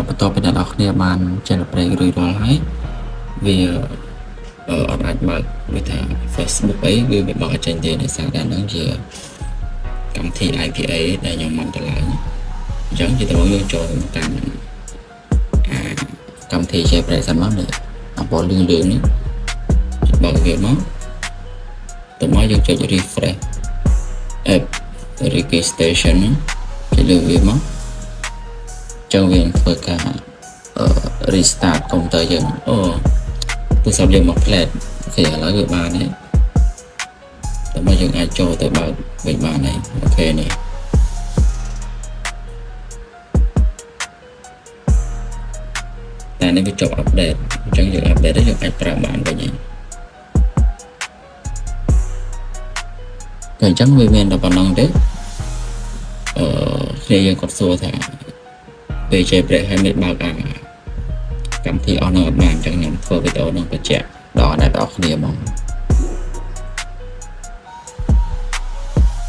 បន្ទាប់ពីអ្នកនរគ្នាបានចែករំលែករួចរាល់ហើយវាអត់អាចបើកវាថា Facebook អីវាមិនបើកចេញទេដោយសារតែហ្នឹងជាកម្មវិធី IPA ដែលខ្ញុំបានតម្លើងអញ្ចឹងជាត្រូវយើងចូលតាមកម្មវិធី jailbreak សិនមកនេះអំពណ៌លឿងនេះបើកវាមកតើមកយើងចុច refresh app registration គេលើវាមកចឹងវាធ្វើការ restart កុំព្យូទ័រយើងទូរស័ព្ទយើងមកផ្លែតអូខេឥឡូវវាបានហើយតើមកយើងអាចចូលទៅបើកវិញបានហើយអូខេនេះតែនេះវាចប់ update អញ្ចឹងយើង update ទៅយើងអាចប្រើបានវិញហើយអញ្ចឹងវាមានតែប៉ុណ្្នឹងទេគ្នាយើងគាត់សួរថាពេល jailbreak ហើយមិនបើកកម្មវិធីអស់នឹងអត់បានអញ្ចឹងខ្ញុំធ្វើវីដេអូនឹងបញ្ជាក់ដល់អ្នកទាំងអស់គ្នាហ្មង